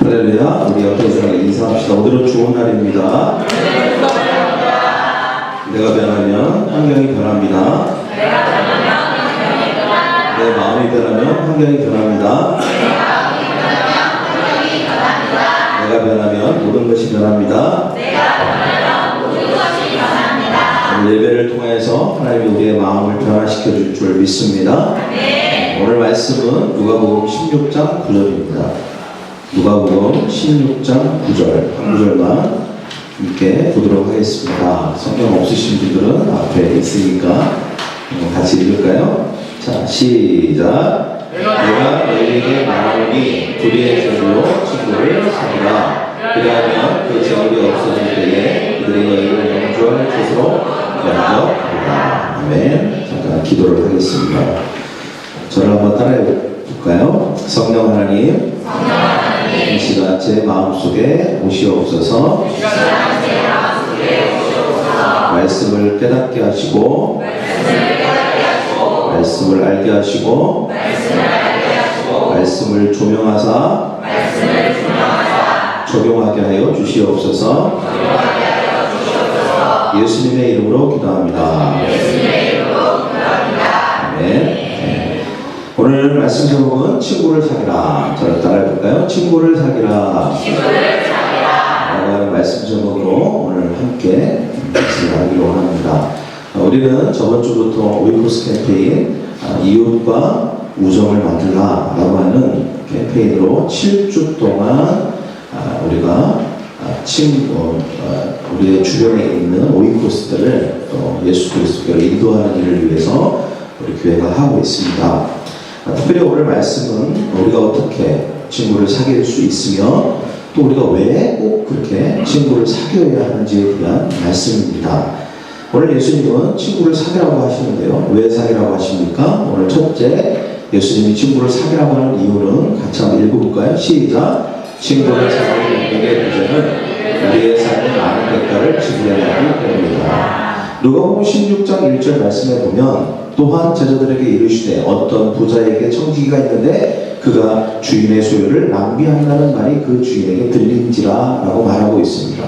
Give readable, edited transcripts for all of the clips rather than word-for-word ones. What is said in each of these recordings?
할렐루야. 우리 옆에 사람 인사합시다. 오늘은 좋은 날입니다. 내가 변하면 환경이 변합니다. 내 마음이 변하면 환경이 변합니다. 내가 변하면 모든 것이 변합니다. 오늘 예배를 통해서 하나님이 우리의 마음을 변화시켜 줄 줄 믿습니다. 오늘 말씀은 누가복음 16장 9절입니다. 누가복음 16장 9절 한 구절만 함께 보도록 하겠습니다. 성경 없으신 분들은 앞에 있으니까 같이 읽을까요? 자, 시작. 내가 너희에게 말하노니 둘이의 절로 친구를 사귀라. 그리하면 그 제물이 없어질 때에 그들이 너희를 영주할 것으로 연락하리라. 아멘. 잠깐 기도를 하겠습니다. 저를 한번 따라해 볼까요? 성령 하나님, 이 시간 제 마음속에 오시옵소서. 말씀을 깨닫게 하시고 말씀을 알게 하시고 말씀을 조명하사 적용하게 하여 주시옵소서. 예수님의 이름으로 기도합니다. 아멘. 오늘 말씀 제목은 친구를 사귀라. 저를 따라해 볼까요? 친구를 사귀라. 라고 하는 말씀 제목으로 오늘 함께 말씀을 하기로 합니다. 우리는 저번 주부터 오이코스 캠페인 이웃과 우정을 만들라 라고 하는 캠페인으로 7주 동안 우리가 우리의 주변에 있는 오이코스들을 예수 그리스도께로 인도하는 일을 위해서 우리 교회가 하고 있습니다. 특별히 오늘 말씀은 우리가 어떻게 친구를 사귈 수 있으며 또 우리가 왜 꼭 그렇게 친구를 사귀어야 하는지에 대한 말씀입니다. 오늘 예수님은 친구를 사귀라고 하시는데요. 왜 사귀라고 하십니까? 오늘 첫째, 예수님이 친구를 사귀라고 하는 이유는 같이 한번 읽어볼까요? 시작. 친구를 사귀는 능력의 문제는 우리의 삶에 많은 대가를 지불해야 하기 때문이다. 누가복음 16장 1절 말씀에 보면 또한 제자들에게 이르시되 어떤 부자에게 청지기가 있는데 그가 주인의 소유를 낭비한다는 말이 그 주인에게 들린지라 라고 말하고 있습니다.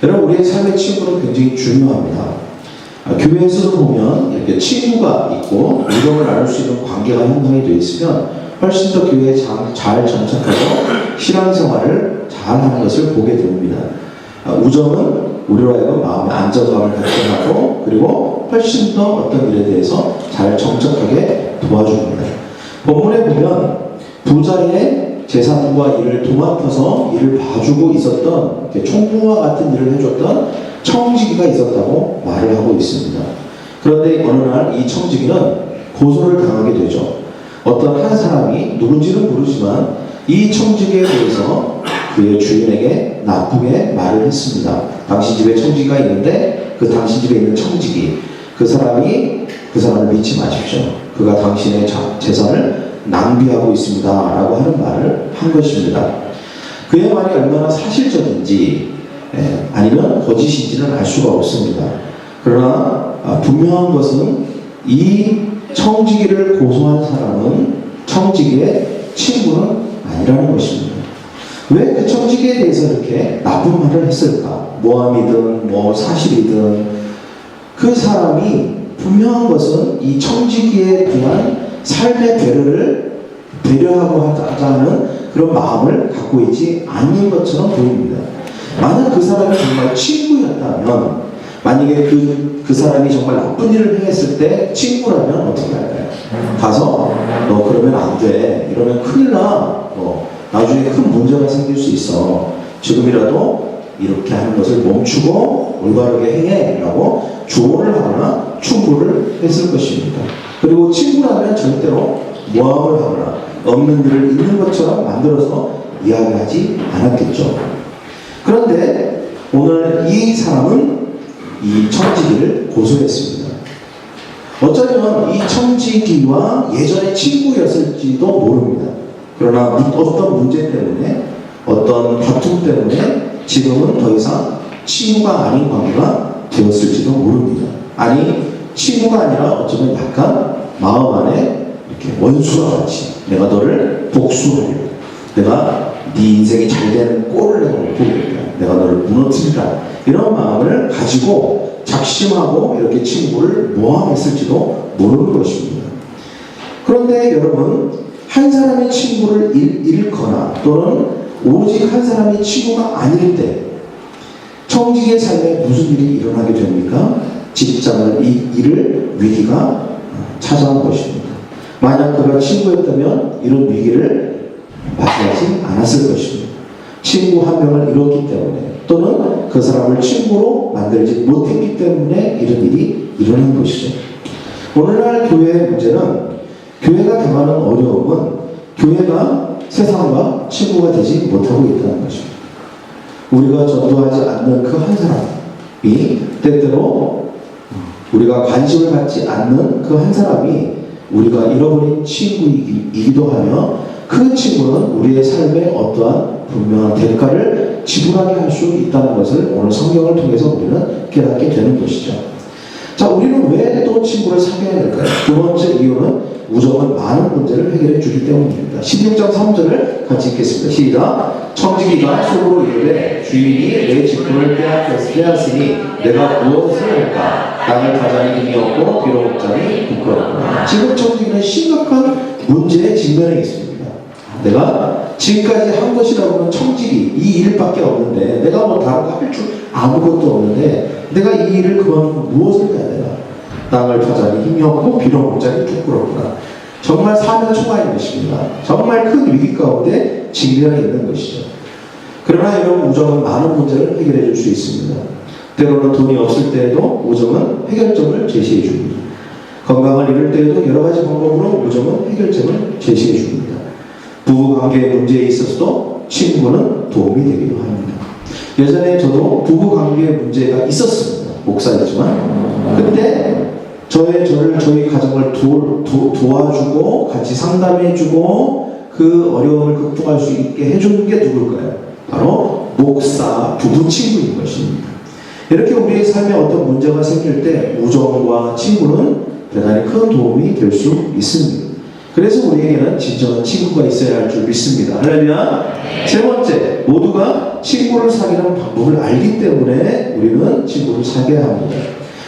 여러분, 우리의 삶의 친구는 굉장히 중요합니다. 교회에서도 보면 이렇게 친구가 있고 우정을 나눌 수 있는 관계가 형성이 되어 있으면 훨씬 더 교회에 잘 정착하고 신앙생활을 잘하는 것을 보게 됩니다. 우정은 우리로 하여금 마음의 안정감을 갖게 하고 그리고 훨씬 더 어떤 일에 대해서 잘 정착하게 도와줍니다. 본문에 보면 부자의 재산과 일을 도맡아서 일을 봐주고 있었던 총무와 같은 일을 해줬던 청지기가 있었다고 말을 하고 있습니다. 그런데 어느 날 이 청지기는 고소를 당하게 되죠. 어떤 한 사람이 누군지는 모르지만 이 청지기에 대해서 그의 주인에게 나쁘게 말을 했습니다. 당신 집에 청지기가 있는데 그 당신 집에 있는 청지기 그 사람을 믿지 마십시오. 그가 당신의 재산을 낭비하고 있습니다 라고 하는 말을 한 것입니다. 그의 말이 얼마나 사실적인지 아니면 거짓인지는 알 수가 없습니다. 그러나 분명한 것은 이 청지기를 고소한 사람은 청지기의 친구는 아니라는 것입니다. 왜 그 청지기에 대해서 이렇게 나쁜 말을 했을까? 모함이든 사실이든 그 사람이 분명한 것은 이 청지기에 대한 삶의 배려하고 하자는 그런 마음을 갖고 있지 않는 것처럼 보입니다. 만약 그 사람이 정말 친구였다면 만약에 그 사람이 정말 나쁜 일을 행했을 때 친구라면 어떻게 할까요? 가서 너 그러면 안 돼. 이러면 큰일 나. 나중에 큰 문제가 생길 수 있어. 지금이라도 이렇게 하는 것을 멈추고 올바르게 행해 라고 조언을 하거나 충고를 했을 것입니다. 그리고 친구라면 절대로 모함을 하거나 없는 일을 있는 것처럼 만들어서 이야기하지 않았겠죠. 그런데 오늘 이 사람은 이 청지기를 고소했습니다. 어쩌면 이 청지기와 예전에 친구였을지도 모릅니다. 그러나 어떤 문제 때문에 어떤 다툼 때문에 지금은 더 이상 친구가 아닌 관계가 되었을지도 모릅니다. 아니 친구가 아니라 어쩌면 약간 마음 안에 이렇게 원수와 같이 내가 너를 복수하려고 내가 네 인생이 잘 되는 꼴을 내가 못 보겠다. 내가 너를 무너뜨린다. 이런 마음을 가지고 작심하고 이렇게 친구를 모함했을지도 모르는 것입니다. 그런데 여러분, 한 사람의 친구를 잃거나 또는 오직 한 사람의 친구가 아닐 때 청지기의 삶에 무슨 일이 일어나게 됩니까? 직장을 잃을 위기가 찾아온 것입니다. 만약 그가 친구였다면 이런 위기를 맞이하지 않았을 것입니다. 친구 한 명을 잃었기 때문에 또는 그 사람을 친구로 만들지 못했기 때문에 이런 일이 일어난 것이죠. 오늘날 교회의 문제는, 교회가 당하는 어려움은 교회가 세상과 친구가 되지 못하고 있다는 것입니다. 우리가 전도하지 않는 그 한 사람이 때때로 우리가 관심을 갖지 않는 그 한 사람이 우리가 잃어버린 친구이기도 하며 그 친구는 우리의 삶에 어떠한 분명한 대가를 지불하게 할 수 있다는 것을 오늘 성경을 통해서 우리는 깨닫게 되는 것이죠. 자, 우리는 왜 또 친구를 사귀어야 될까요? 두 번째 이유는 우정은 많은 문제를 해결해 주기 때문입니다. 16장 3절을 같이 읽겠습니다. 시작. 청지기가 속으로 이르되 주인이 내 직분을 빼앗으니 내가 무엇을 할까? 땅을 타자니 힘이 없고 뒤로 먹자니 부끄럽구나. 지금 청지기는 심각한 문제에 직면해 있습니다. 내가 지금까지 한 것이라고는 청지기 이 일밖에 없는데 내가 뭐 다른 거 할 줄 아무것도 없는데 내가 이 일을 그만두고 무엇을 해야 되나? 땅을 타자니 힘이 없고 비로 먹자니 부끄럽구나. 정말 사면 초가인 것입니다. 정말 큰 위기 가운데 직면해 있는 것이죠. 그러나 여러분, 우정은 많은 문제를 해결해 줄 수 있습니다. 때로는 돈이 없을 때에도 우정은 해결점을 제시해 줍니다. 건강을 잃을 때에도 여러 가지 방법으로 우정은 해결점을 제시해 줍니다. 부부관계 문제에 있어서도 친구는 도움이 되기도 합니다. 예전에 저도 부부관계 문제가 있었습니다. 목사였지만 그때 저희 가정을 도와주고 같이 상담해주고 그 어려움을 극복할 수 있게 해주는 게 누굴까요? 바로 목사 부부 친구인 것입니다. 이렇게 우리의 삶에 어떤 문제가 생길 때 우정과 친구는 대단히 큰 도움이 될 수 있습니다. 그래서 우리에게는 진정한 친구가 있어야 할 줄 믿습니다. 할렐루야. 세 번째, 모두가 친구를 사귀는 방법을 알기 때문에 우리는 친구를 사귀어야 합니다.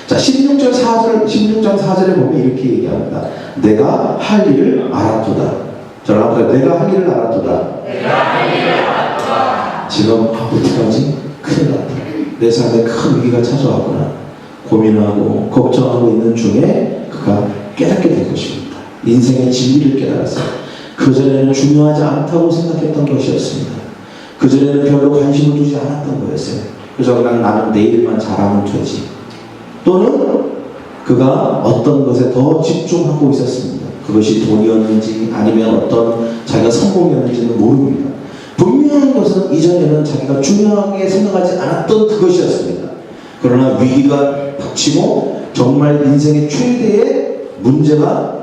자, 16장 4절에 보면 이렇게 얘기합니다. 내가 할 일을 알았도다. 저랑 앞에 내가 할 일을 알았도다. 지금 어떡하지? 큰일 났다. 내 삶에 큰 위기가 찾아왔구나. 고민하고 걱정하고 있는 중에 그가 깨닫게 된 것입니다. 인생의 진리를 깨달았어요. 그전에는 중요하지 않다고 생각했던 것이었습니다. 그전에는 별로 관심을 두지 않았던 거였어요. 그래서 그냥 나는 내 일만 잘하면 되지. 또는 그가 어떤 것에 더 집중하고 있었습니다. 그것이 돈이었는지 아니면 어떤 자기가 성공이었는지는 모릅니다. 분명한 것은 이전에는 자기가 중요하게 생각하지 않았던 그것이었습니다. 그러나 위기가 닥치고 정말 인생의 최대의 문제가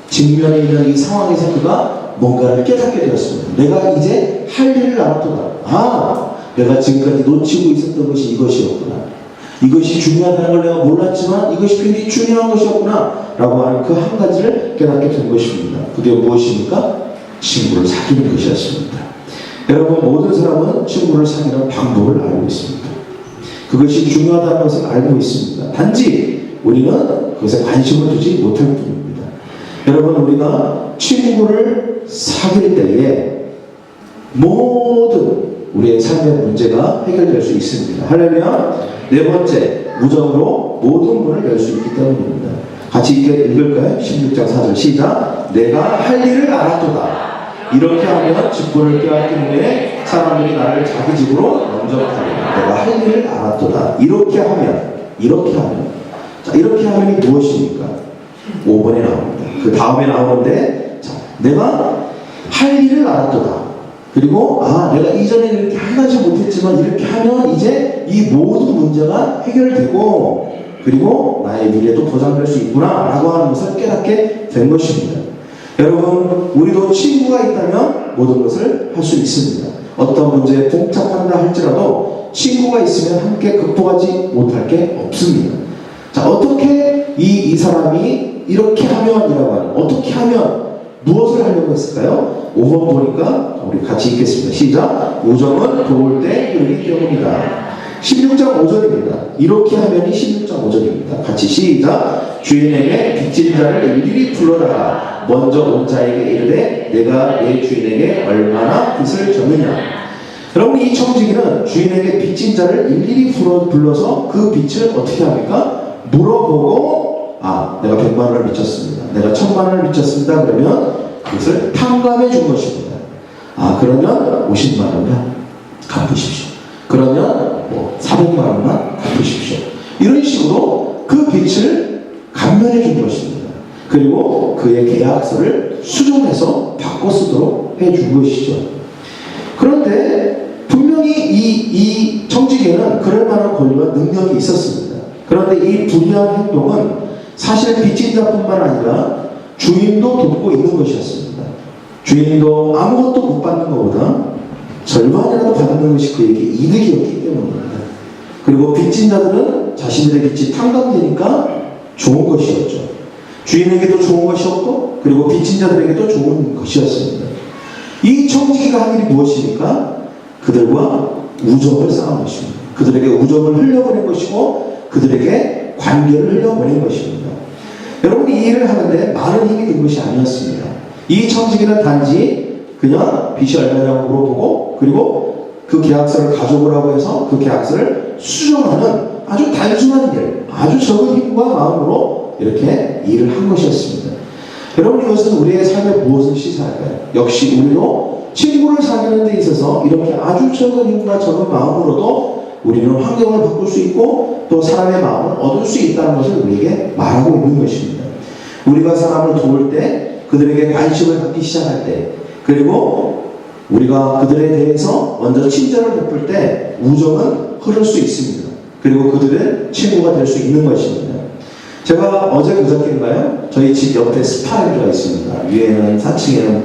직면해 있는 이 상황에서 그가 뭔가를 깨닫게 되었습니다. 내가 이제 할 일을 알았구나. 내가 지금까지 놓치고 있었던 것이 이것이었구나. 이것이 중요하다는 걸 내가 몰랐지만 이것이 굉장히 중요한 것이었구나 라고 하는 그 한 가지를 깨닫게 된 것입니다. 그게 무엇입니까? 친구를 사귀는 것이었습니다. 여러분, 모든 사람은 친구를 사귀는 방법을 알고 있습니다. 그것이 중요하다는 것을 알고 있습니다. 단지 우리는 그것에 관심을 두지 못할 뿐입니다. 여러분, 우리가 친구를 사귈 때에 모든 우리의 삶의 문제가 해결될 수 있습니다. 할렐루야. 네 번째, 우정으로 모든 문을 열 수 있기 때문입니다. 같이 읽을까요? 16장 4절 시작. 내가 할 일을 알았도다. 이렇게 하면 직분을 빼앗긴 후에 사람들이 나를 자기 집으로 영접하리라. 내가 할 일을 알았도다. 이렇게 하면 자, 이렇게 하면이 무엇입니까? 5번에 나옵니다. 그 다음에 나오는데, 자, 내가 할 일을 알았도다. 그리고 내가 이전에 이렇게 한 가지 못했지만 이렇게 하면 이제 이 모든 문제가 해결되고 그리고 나의 미래도 보장될 수 있구나 라고 하는 것을 깨닫게 된 것입니다. 여러분, 우리도 친구가 있다면 모든 것을 할 수 있습니다. 어떤 문제에 봉착한다 할지라도 친구가 있으면 함께 극복하지 못할 게 없습니다. 자, 어떻게 이 사람이 이렇게 하면이라고 하는, 어떻게 하면 무엇을 하려고 했을까요? 5번 보니까 우리 같이 읽겠습니다. 시작. 우정은 도울 때 이르기 때문이다. 16장 5절입니다. 이렇게 하면이 16장 5절입니다. 같이 시작. 주인에게 빚진 자를 일일이 불러다가 먼저 온 자에게 이르되 내가 내 주인에게 얼마나 빚을 졌느냐. 여러분, 이 청지기는 주인에게 빚진 자를 일일이 불러서 그 빚을 어떻게 합니까? 물어보고, 내가 100만 원을 빚졌습니다. 내가 1000만 원을 빚졌습니다. 그러면 그것을 탕감해 준 것입니다. 그러면 50만 원만 갚으십시오. 그러면 400만 원만 갚으십시오. 이런 식으로 그 빚을 감면해 준 것입니다. 그리고 그의 계약서를 수정해서 바꿔 쓰도록 해 준 것이죠. 그런데 분명히 이 청지기는 그럴 만한 권리와 능력이 있었습니다. 그런데 이 불의한 행동은 사실 빚진 자뿐만 아니라 주인도 돕고 있는 것이었습니다. 주인도 아무것도 못 받는 것보다 절반이라도 받는 것이 그에게 이득이었기 때문입니다. 그리고 빚진 자들은 자신들의 빚이 탕감되니까 좋은 것이었죠. 주인에게도 좋은 것이었고, 그리고 빚진 자들에게도 좋은 것이었습니다. 이 청지기가 한 일이 무엇입니까? 그들과 우정을 쌓은 것입니다. 그들에게 우정을 흘려보낸 것이고, 그들에게 관계를 흘려보낸 것입니다. 여러분, 이 일을 하는데 많은 힘이 든 것이 아니었습니다. 이 청지기는 단지 그냥 빚이 얼마냐고 물어보고, 그리고 그 계약서를 가져오라고 해서 그 계약서를 수정하는 아주 단순한 일, 아주 적은 힘과 마음으로 이렇게 일을 한 것이었습니다. 여러분, 이것은 우리의 삶에 무엇을 시사할까요? 역시 우리도 친구를 사귀는 데 있어서 이렇게 아주 적은 힘과 적은 마음으로도 우리는 환경을 바꿀 수 있고 또 사람의 마음을 얻을 수 있다는 것을 우리에게 말하고 있는 것입니다. 우리가 사람을 도울 때, 그들에게 관심을 갖기 시작할 때, 그리고 우리가 그들에 대해서 먼저 친절을 베풀 때 우정은 흐를 수 있습니다. 그리고 그들은 친구가 될 수 있는 것입니다. 제가 어제 그저께인가요? 저희 집 옆에 스파랜드가 있습니다. 위에는 4층에는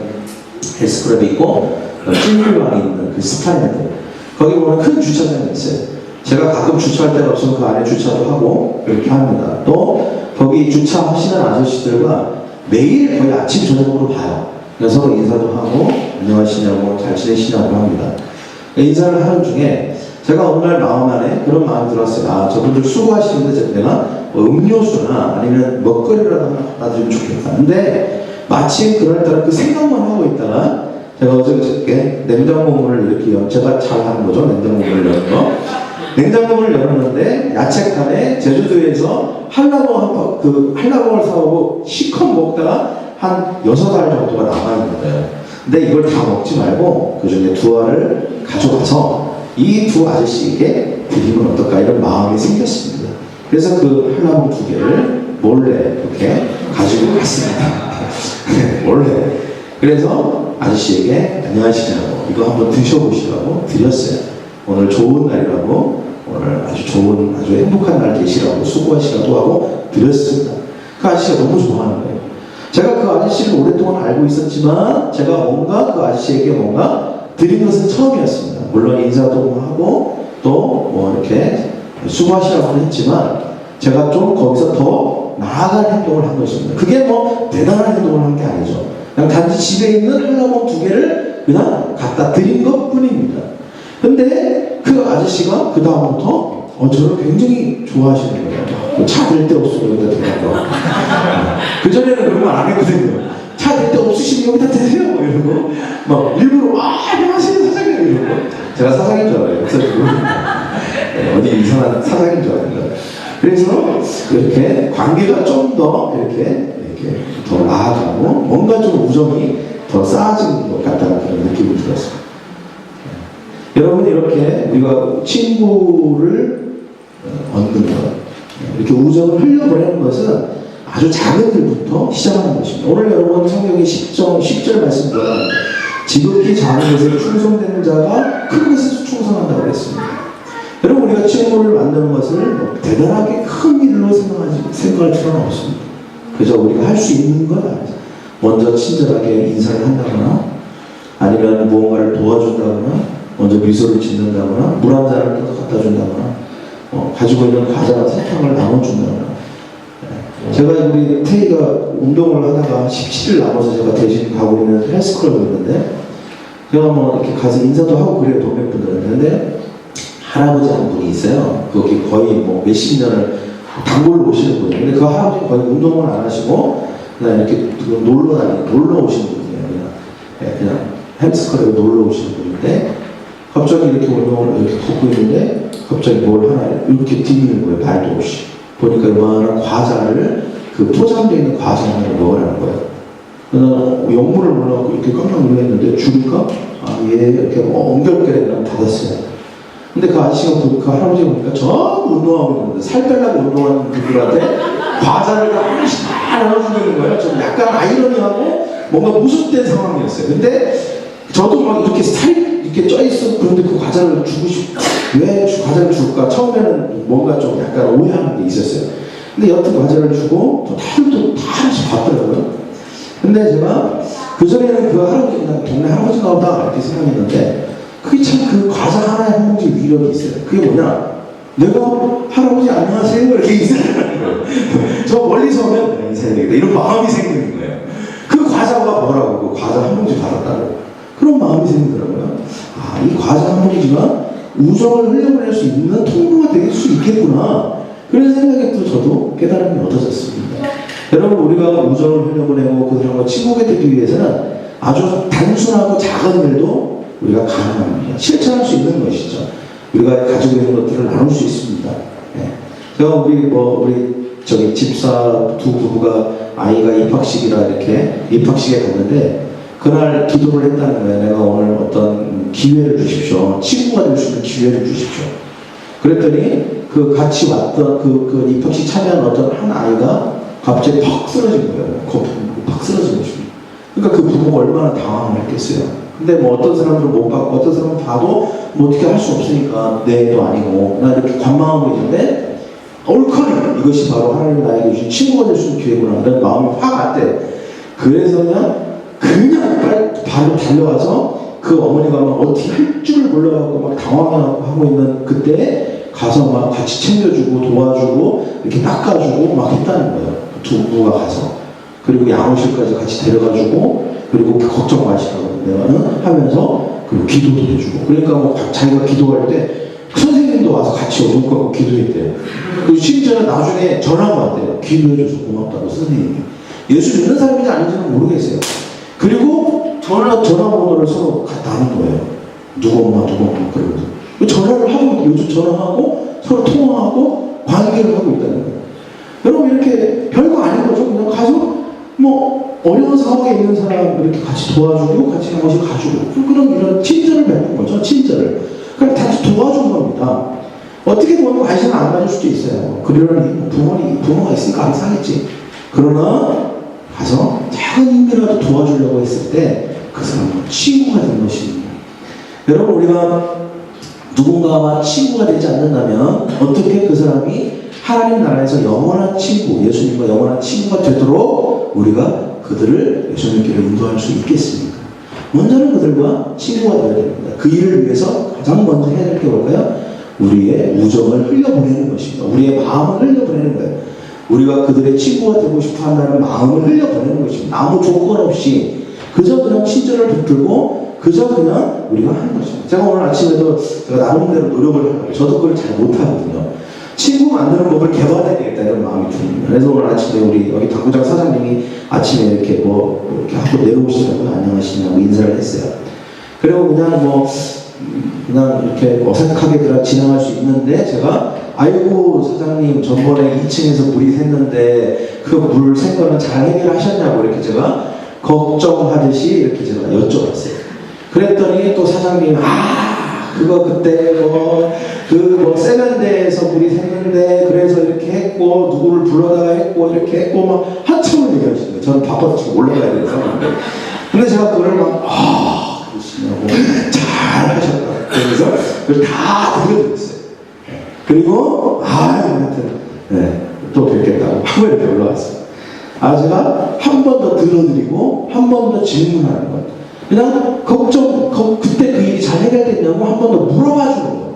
헬스클럽이 있고 찜질방이 있는 그 스파랜드. 거기 보면 큰 주차장이 있어요. 제가 가끔 주차할 데가 없으면 그 안에 주차도 하고 그렇게 합니다. 또 거기 주차하시는 아저씨들과 매일 거의 아침 저녁으로 봐요. 그래서 서로 인사도 하고 안녕하시냐고 잘 지내시냐고 합니다. 인사를 하는 중에 제가 어느 날 마음 안에 그런 마음이 들었어요. 저분들 수고하시는데 내가 음료수나 아니면 먹거리라도 하나 갖다 드리면 좋겠다. 근데 마침 그날따라 그 생각만 하고 있다가 제가 어저께 냉장고 문을 이렇게 제가 잘 하는 거죠. 냉장고 문을 여는 거. 냉장고 문을 열었는데 야채칸에 제주도에서 한라봉을 사오고 시컷 먹다가 한 6알 정도가 남아있는 거예요. 근데 이걸 다 먹지 말고 그 중에 2알을 가져가서 이 두 아저씨에게 드리면 어떨까 이런 마음이 생겼습니다. 그래서 그 한라봉 2개를 몰래 이렇게 가지고 갔습니다. 몰래. 그래서 아저씨에게 안녕하시냐고 이거 한번 드셔보시라고 드렸어요. 오늘 좋은 날이라고, 오늘 아주 좋은, 아주 행복한 날 되시라고, 수고하시라고 하고 드렸습니다. 그 아저씨가 너무 좋아하는 거예요. 제가 그 아저씨를 오랫동안 알고 있었지만 제가 뭔가 그 아저씨에게 뭔가 드린 것은 처음이었습니다. 물론 인사도 하고 또 뭐 이렇게 수고하시라고는 했지만 제가 좀 거기서 더 나아갈 행동을 한 것입니다. 그게 뭐 대단한 행동을 한 게 아니죠. 그냥 단지 집에 있는 한라봉 2개를 그냥 갖다 드린 것 뿐입니다. 근데 그 아저씨가 그 다음부터 저를 굉장히 좋아하시는 거예요. 차 댈 데 없으면 여기다 대라고. 그전에는 그런 말 안 했거든요. 차 댈 데 없으시면 여기다 대세요. 이러고 막 일부러 안녕하세요 사장님 이러고. 제가 사장인 줄 알아요. 어디 이상한 사장인 줄 알아요. 그래서 이렇게 관계가 좀 더 이렇게 더 나아가고 뭔가 좀 우정이 더 쌓아진 것 같다는 그런 느낌이 들었습니다. 여러분, 이렇게 우리가 친구를 얻는 것, 이렇게 우정을 흘려보내는 것은 아주 작은 일부터 시작하는 것입니다. 오늘 여러분 성경의 10절 말씀대로 지극히 작은 것에 충성되는 자가 큰 것에서 충성한다고 그랬습니다. 여러분, 우리가 친구를 만드는 것을 대단하게 큰 일로 생각할 필요는 없습니다. 그저 우리가 할 수 있는 건 아니죠. 먼저 친절하게 인사를 한다거나 아니면 무언가를 도와준다거나 먼저 미소를 짓는다거나 물 한 잔을 갖다 준다거나 가지고 있는 과자나 사탕을 나눠준다거나 제가 우리 태희가 운동을 하다가 17일 남아서 제가 대신 가고 있는 헬스클럽이 있는데, 제가 뭐 이렇게 가서 인사도 하고 그래요, 동료분들은. 근데 할아버지 한 분이 있어요. 거기 거의 뭐 몇십 년을 단골로 오시는 분이에요. 근데 그 할아버지 거의 운동을 안 하시고 그냥 이렇게 놀러 오시는 분이에요. 그냥 헬스클럽에 놀러 오시는 분인데, 갑자기 이렇게 운동을 이렇게 걷고 있는데 갑자기 뭘 하나 이렇게 디미는 거예요. 말도 없이. 보니까 이만한 과자를, 그 포장되어 있는 과자 하나를 먹으라는 거예요. 그래서 영문을 몰라갖고 이렇게 깜짝 놀랐는데 줄일까? 예, 이렇게 엉겹게 그냥 닫았어요. 근데 그 아저씨가 그 할아버지가 보니까 전부 운동하고 있는데, 살 빼려고 운동하는 분들한테 과자를 하나씩 다 나눠주는 거예요. 좀 약간 아이러니하고 뭔가 무섭된 상황이었어요. 근데 저도 막 이렇게 살이 이렇게 쪄있어. 그런데 그 과자를 주고 왜 과자를 줄까? 처음에는 뭔가 좀 약간 오해하는 게 있었어요. 근데 여튼 과자를 주고 다들 다 하나씩 받더라고요. 근데 제가 그전에는 그 할아버지, 그냥 동네 할아버지가 보다 이렇게 생각했는데, 그게 참 그 과자 하나의 한 봉지 위력이 있어요. 그게 뭐냐? 내가 할아버지 안녕하세요 이렇게 인사를 하는 거예요. 저 멀리서 오면 인사해야 되겠다 이런 마음이 생기는 거예요. 그 과자가 뭐라고? 그 과자 한 봉지 받았다고. 그런 마음이 생기더라고요. 이 과자 한 봉지가 우정을 흘려보낼 수 있는 통로가 될 수 있겠구나. 그런 생각에 또 저도 깨달음이 얻어졌습니다. 여러분, 우리가 우정을 흘려보내고 그 사람과 친구가 되기 위해서는 아주 단순하고 작은 일도 우리가 가능합니다. 실천할 수 있는 것이죠. 우리가 가지고 있는 것들을 나눌 수 있습니다. 제가 우리 집사 두 부부가 아이가 입학식이라 이렇게 입학식에 갔는데, 그날 기도를 했다는 거예요. 내가 오늘 어떤 기회를 주십시오. 친구가 될 수 있는 기회를 주십시오. 그랬더니 그 같이 왔던 그 입학식 참여한 어떤 한 아이가 갑자기 팍 쓰러진 거예요. 팍 쓰러진 것입니다. 그러니까 그 부모가 얼마나 당황을 했겠어요. 근데 뭐 어떤 사람들은 못 받고 어떤 사람은 봐도 뭐 어떻게 할 수 없으니까 내도 아니고 나 이렇게 관망하고 있는데, 옳거니 이것이 바로 하나님 나에게 주신 친구가 될 수 있는 기회구나 이런 마음이 확 왔대. 그래서 그냥 바로 달려가서 그 어머니가 막 어떻게 할 줄을 몰라갖고 막 당황하고 하고 있는 그때 가서 막 같이 챙겨주고 도와주고 이렇게 닦아주고 막 했다는 거예요. 두 부부가 가서. 그리고 양호실까지 같이 데려가주고, 그리고 걱정 마시라고 내가는 하면서, 그리고 기도도 해주고. 그러니까 뭐 자기가 기도할 때 선생님도 와서 같이 어묵 갖고 기도했대요. 그리고 심지어는 나중에 전화가 왔대요. 기도해줘서 고맙다고 선생님이. 예수 믿는 사람인지 아닌지는 모르겠어요. 그리고 전화번호를 서로 나눈 거예요. 누구 엄마 그러면서. 전화를 하고, 요즘 전화하고 서로 통화하고 관계를 하고 있다는 거예요. 여러분, 이렇게 별거 아닌 거죠. 그냥 가서 뭐 어려운 상황에 있는 사람 이렇게 같이 도와주고 같이 한 번씩 가주고, 그런 이런 친절을 베푼 거죠. 친절을. 그냥 같이 도와준 겁니다. 어떻게 보면 관심을 안 가질 수도 있어요. 그러려니 부모가 있으니까 안 사겠지. 그러나 가서 작은 힘이라도 도와주려고 했을 때 그 사람은 친구가 된 것입니다. 여러분, 우리가 누군가와 친구가 되지 않는다면 어떻게 그 사람이 하나님 나라에서 영원한 친구, 예수님과 영원한 친구가 되도록 우리가 그들을 예수님께로 인도할 수 있겠습니까? 먼저는 그들과 친구가 되어야 됩니다. 그 일을 위해서 가장 먼저 해야 될 게 뭘까요? 우리의 우정을 흘려보내는 것입니다. 우리의 마음을 흘려보내는 거예요. 우리가 그들의 친구가 되고 싶어 한다는 마음을 흘려보내는 것입니다. 아무 조건 없이 그저 그냥 친절을 베풀고 그저 그냥 우리가 하는 것입니다. 제가 오늘 아침에도 제가 나름대로 노력을 하고, 저도 그걸 잘 못하거든요. 친구 만드는 법을 개발해야 되겠다 이런 마음이 듭니다. 그래서 오늘 아침에 우리 여기 당구장 사장님이 아침에 이렇게 이렇게 하고 내려오시더라고요. 안녕하시냐고 인사를 했어요. 그리고 그냥 이렇게 어색하게 지나갈 수 있는데, 제가 아이고 사장님 전번에 2층에서 물이 샜는데 그 물 샌 거는 잘 해결하셨냐고 이렇게 제가 걱정하듯이 이렇게 제가 여쭤봤어요. 그랬더니 또 사장님 그거 그때 세면대에서 물이 샜는데 그래서 이렇게 했고 누구를 불러다가 했고 이렇게 했고 막 한참을 얘기하시는 거예요. 저는 바빠서 지금 올라가야 되는 상황인데. 근데 제가 그걸 그러시냐고 잘 하셨다. 그래서 그걸 다 들려드렸어요. 그리고 또 뵙겠다고 하고 이렇게 올라왔어요. 제가 한 번 더 들어드리고 한 번 더 질문하는 것. 그냥 그때 그 일이 잘 해결됐냐고 한 번 더 물어봐 주는 거.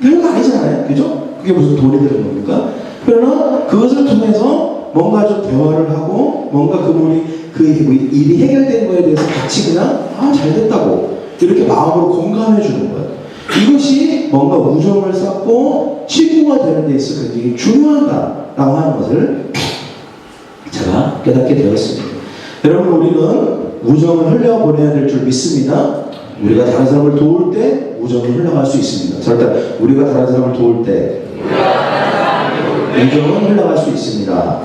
별거 아니잖아요. 그죠? 그게 무슨 돈이 되는 겁니까? 그러나 그것을 통해서 뭔가 좀 대화를 하고 뭔가 그 일이 해결된 거에 대해서 같이 그냥 잘 됐다고 이렇게 마음으로 공감해 주는 거예요. 이것이 뭔가 우정을 쌓고 친구가 되는 데 있어서 굉장히 중요하다라고 하는 것을 제가 깨닫게 되었습니다. 여러분, 우리는 우정을 흘려보내야 될 줄 믿습니다. 우리가 다른 사람을 도울 때 우정을 흘러갈 수 있습니다. 절대 우리가 다른 사람을 도울 때 우정은 흘러갈 수 있습니다.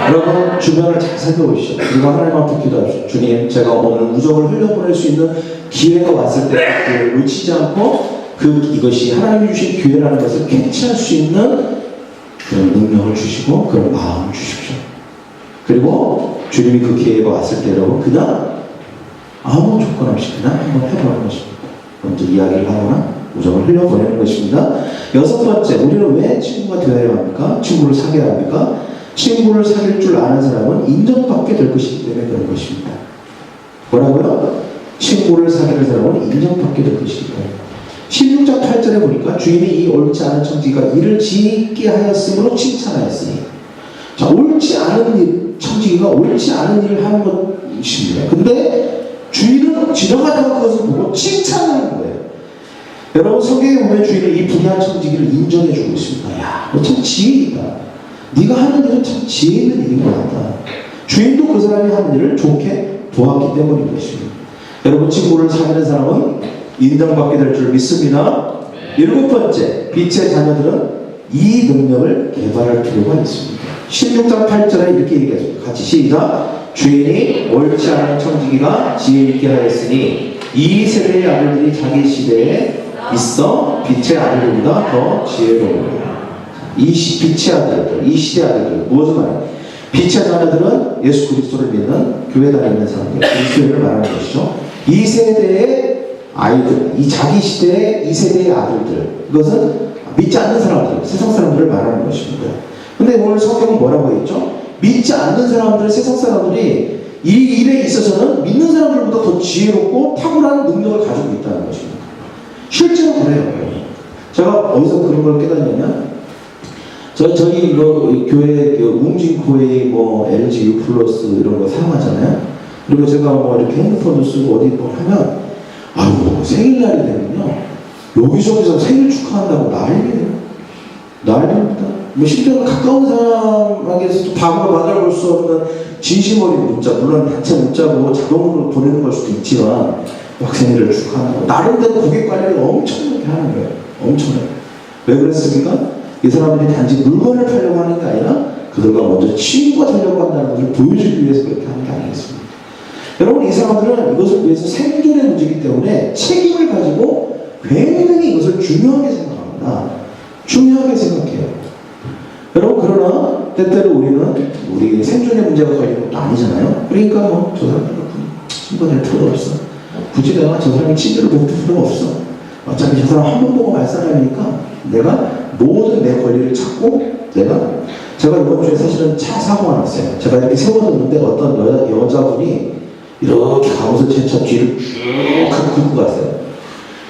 여러분, 주변을 잘 살펴보시죠. 우리가 하나님 앞에 기도합시다. 주님, 제가 오늘 우정을 흘려보낼 수 있는 기회가 왔을 때 그걸 놓치지 않고 이것이 하나님이 주신 기회라는 것을 캐치할 수 있는 그런 능력을 주시고 그런 마음을 주십시오. 그리고 주님이 그 기회가 왔을 때 여러분 그냥 아무 조건 없이 그냥 한번 해보는 것입니다. 먼저 이야기를 하거나 우정을 흘려보내는 것입니다. 여섯 번째, 우리는 왜 친구가 되어야 합니까? 친구를 사귀어야 합니까? 친구를 사귈 줄 아는 사람은 인정받게 될 것이기 때문에 그런 것입니다. 뭐라고요? 친구를 사귀는 사람은 인정받게 될 것이기 때문에. 16장 8절에 보니까 주인이 이 옳지 않은 청지기가 이를 지게 하였으므로 칭찬하였으니, 자, 옳지 않은 일, 청지기가 옳지 않은 일을 하는 것입니다. 근데 주인은 지나가다가 그것을 보고 칭찬하는 거예요. 여러분, 성경에 보면 주인은 이 불의한 청지기를 인정해 주고 있습니다. 야, 너 참 지혜 있다. 네가 하는 일은 참 지혜 있는 일인 것 같다. 주인도 그 사람이 하는 일을 좋게 보았기 때문인 것입니다. 여러분, 친구를 사귀는 사람은 인정받게 될 줄 믿습니다. 일곱 번째, 빛의 자녀들은 이 능력을 개발할 필요가 있습니다. 16장 8절에 이렇게 얘기했습니다. 같이 시작. 주인이 옳지 않은 청지기가 지혜 있게 하였으니 이 세대의 아들들이 자기 시대에 있어 빛의 아들들보다 더 지혜로우리라. 이 빛의 아들들, 이 시대 아들들, 무엇을 말해요? 빛의 자녀들은 예수 그리스도를 믿는 교회 다니는 사람들, 그리스도를 말하는 것이죠. 이 세대의 아이들, 이 자기 시대의 이 세대의 아들들, 이것은 믿지 않는 사람들, 세상 사람들을 말하는 것입니다. 근데 오늘 성경은 뭐라고 했죠? 믿지 않는 사람들, 세상 사람들이 이 일에 있어서는 믿는 사람들보다 더 지혜롭고 탁월한 능력을 가지고 있다는 것입니다. 실제로 그래요. 제가 어디서 그런 걸 깨달았냐면, 저희 교회 웅진코웨이 LG U 플러스 이런 거 사용하잖아요. 그리고 제가 이렇게 핸드폰도 쓰고 어디 하면 생일날이 되면요, 여기저기서 생일 축하한다고 난리입니다. 심지어 가까운 사람에게서도 답으로 받아볼 수 없는 진심 어린 문자, 물론 단체 문자로 자동으로 보내는 걸 수도 있지만 막 생일을 축하한다고 나름대로 고객 관리를 엄청나게 하는 거예요. 엄청나게. 왜 그랬습니까? 이 사람들이 단지 물건을 팔려고 하는 게 아니라 그들과 먼저 친구가 되려고 한다는 것을 보여주기 위해서 그렇게 하는 게 아니겠습니까? 여러분, 이 사람들은 이것을 위해서 생존의 문제이기 때문에 책임을 가지고 굉장히 이것을 중요하게 생각합니다. 중요하게 생각해요. 여러분, 그러나 때때로 우리 생존의 문제가 걸리는 것도 아니잖아요. 그러니까 저 사람들 친구가 될 필요가 없어. 굳이 내가 저 사람의 친구를 볼 필요가 없어. 어차피 저 사람 한 번 보고 말 사람이니까 내가 모든 내 권리를 찾고 제가 이번 주에 사실은 차 사고가 났어요. 제가 이렇게 세워뒀는데 어떤 여자분이 이렇게 가면서 제 차 뒤를 쭉 긁고 갔어요.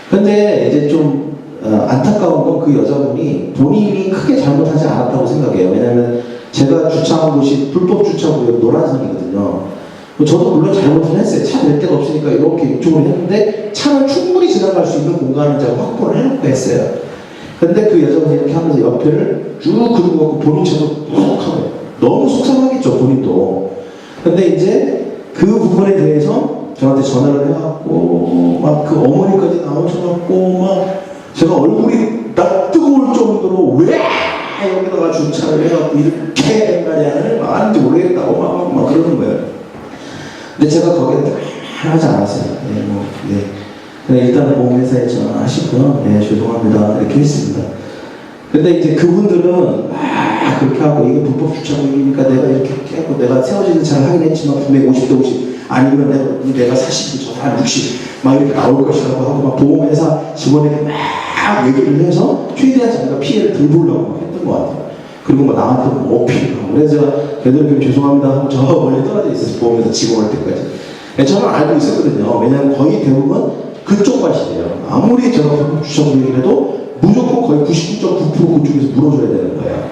근데 이제 좀 안타까운 건 그 여자분이 본인이 크게 잘못하지 않았다고 생각해요. 왜냐하면 제가 주차한 곳이 불법 주차구역 노란선이거든요. 저도 물론 잘못은 했어요. 차 댈 데가 없으니까 이렇게 이쪽으로 했는데 차를 충분히 지나갈 수 있는 공간을 제가 확보를 해놓고 했어요. 근데 그 여자분이 이렇게 하면서 옆에를 쭉 긁고 갖고 본인 차도 푹 하고 너무 속상하겠죠, 본인도. 근데 이제 그 부분에 대해서 저한테 전화를 해갖고 막 그 어머니까지 나오셔갖고 제가 얼굴이 딱 뜨거울 정도로 왜 여기다가 주차를 해갖고 이렇게 된가냐를 하는지 모르겠다고 막 그러는 거예요. 근데 제가 거기에 하지 않았어요. 근데 일단은 보험회사에 전화하시고요. 죄송합니다. 이렇게 했습니다. 근데 이제 그분들은 그렇게 하고 이게 불법 주차구역이니까 내가 이렇게 하고 내가 세워지는 차를 하긴 했지만 분명히 50대 50 아니면 내가 40대 저 사람 60 막 이렇게 나올 것이라고 하고 막 보험회사 직원에게 막 얘기를 해서 최대한 자기가 피해를 덜 보려고 했던 것 같아요. 그리고 나한테 어필하고 그래서 제가 되도록이면 죄송합니다 하고 저 멀리 떨어져 있었어요. 보험회사 직원 할 때까지. 저는 알고 있었거든요. 왜냐하면 거의 대부분 그쪽 맛이에요. 아무리 제가 불법 주차구역이라도 무조건 거의 99.9% 그쪽에서 물어줘야 되는 거예요.